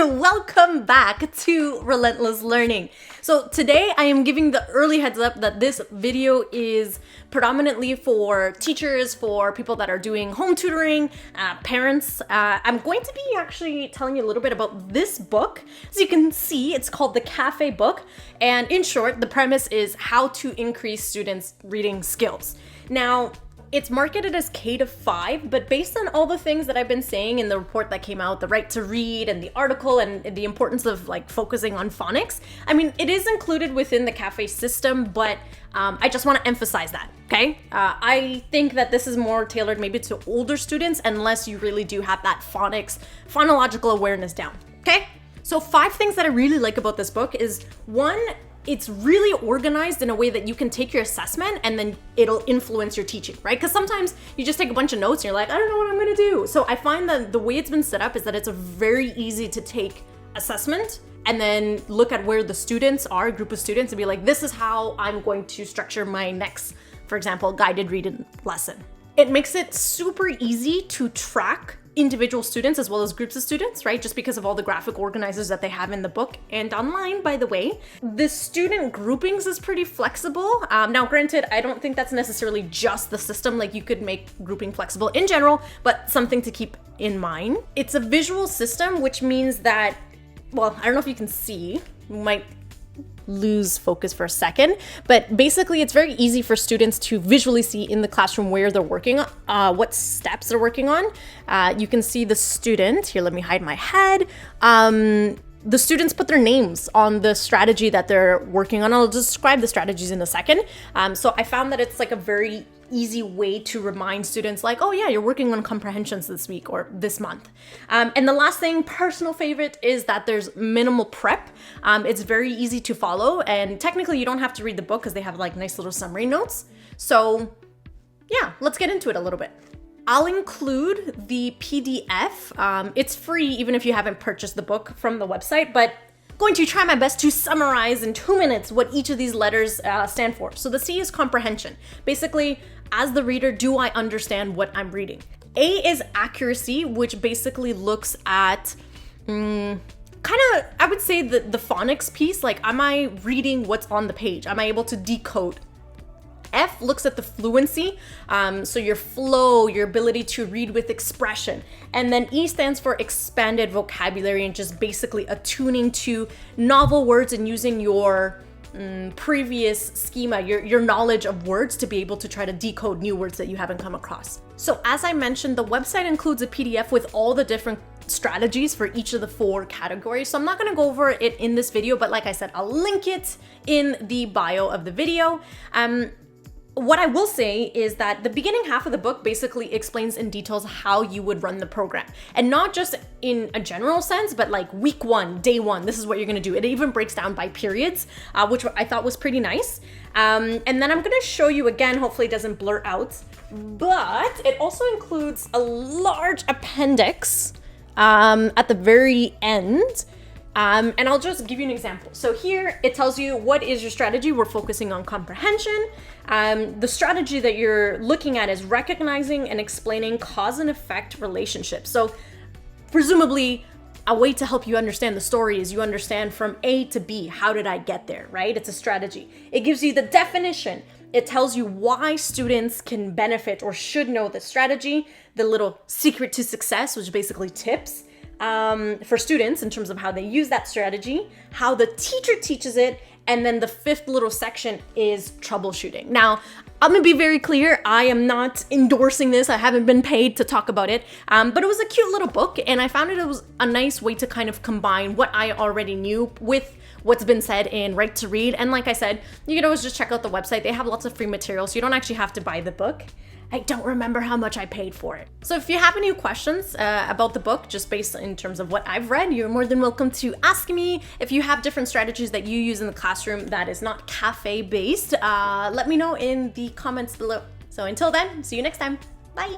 Welcome back to Relentless Learning. So today I am giving the early heads up that this video is predominantly for teachers, for people that are doing home tutoring, parents. I'm going to be actually telling you a little bit about this book. As you can see, it's called The Cafe Book. And in short, the premise is how to increase students' reading skills. Now, it's marketed as K to 5, but based on all the things that I've been saying in the report that came out, the right to read and the article and the importance of like focusing on phonics, I mean, it is included within the cafe system, but I just want to emphasize that, okay? I think that this is more tailored maybe to older students unless you really do have that phonological awareness down, okay? So 5 things that I really like about this book is 1, it's really organized in a way that you can take your assessment and then it'll influence your teaching, right? Because sometimes you just take a bunch of notes and you're like, I don't know what I'm gonna do. So I find that the way it's been set up is that it's a very easy to take assessment and then look at where the students are, a group of students, and be like, this is how I'm going to structure my next, for example, guided reading lesson. It makes it super easy to track individual students as well as groups of students, right? Just because of all the graphic organizers that they have in the book and online, by the way. The student groupings is pretty flexible. Now, granted, I don't think that's necessarily just the system. Like, you could make grouping flexible in general, but something to keep in mind. It's a visual system, which means that, well, I don't know if you can see, you might lose focus for a second, but basically it's very easy for students to visually see in the classroom where they're working, what steps they're working on. You can see the student, here, let me hide my head. The students put their names on the strategy that they're working on. I'll describe the strategies in a second. So I found that it's like a very easy way to remind students like, oh yeah, you're working on comprehensions this week or this month. And the last thing, personal favorite, is that there's minimal prep. It's very easy to follow, and technically you don't have to read the book because they have like nice little summary notes. So yeah, let's get into it a little bit. I'll include the PDF. It's free even if you haven't purchased the book from the website, but going to try my best to summarize in 2 minutes what each of these letters stand for. So the C is comprehension. Basically, as the reader, do I understand what I'm reading? A is accuracy, which basically looks at kind of, I would say, the phonics piece. Like, am I reading what's on the page? Am I able to decode? F looks at the fluency, so your flow, your ability to read with expression. And then E stands for expanded vocabulary and just basically attuning to novel words and using your previous schema, your knowledge of words to be able to try to decode new words that you haven't come across. So as I mentioned, the website includes a PDF with all the different strategies for each of the 4 categories. So I'm not going to go over it in this video, but like I said, I'll link it in the bio of the video. What I will say is that the beginning half of the book basically explains in details how you would run the program. And not just in a general sense, but like week 1, day 1, this is what you're gonna do. It even breaks down by periods, which I thought was pretty nice. And then I'm gonna show you again, hopefully it doesn't blur out, but it also includes a large appendix at the very end. And I'll just give you an example. So here it tells you what is your strategy. We're focusing on comprehension. The strategy that you're looking at is recognizing and explaining cause and effect relationships. So presumably a way to help you understand the story is you understand from A to B, how did I get there, right? It's a strategy. It gives you the definition. It tells you why students can benefit or should know the strategy, the little secret to success, which basically tips for students in terms of how they use that strategy, how the teacher teaches it, and then the 5th little section is troubleshooting. Now, I'm gonna be very clear, I am not endorsing this, I haven't been paid to talk about it, but it was a cute little book, and I found it was a nice way to kind of combine what I already knew with what's been said in Right to Read. And like I said, you can always just check out the website. They have lots of free material, so you don't actually have to buy the book. I don't remember how much I paid for it. So if you have any questions about the book, just based in terms of what I've read, you're more than welcome to ask me. If you have different strategies that you use in the classroom that is not cafe based, let me know in the comments below. So until then, see you next time. Bye.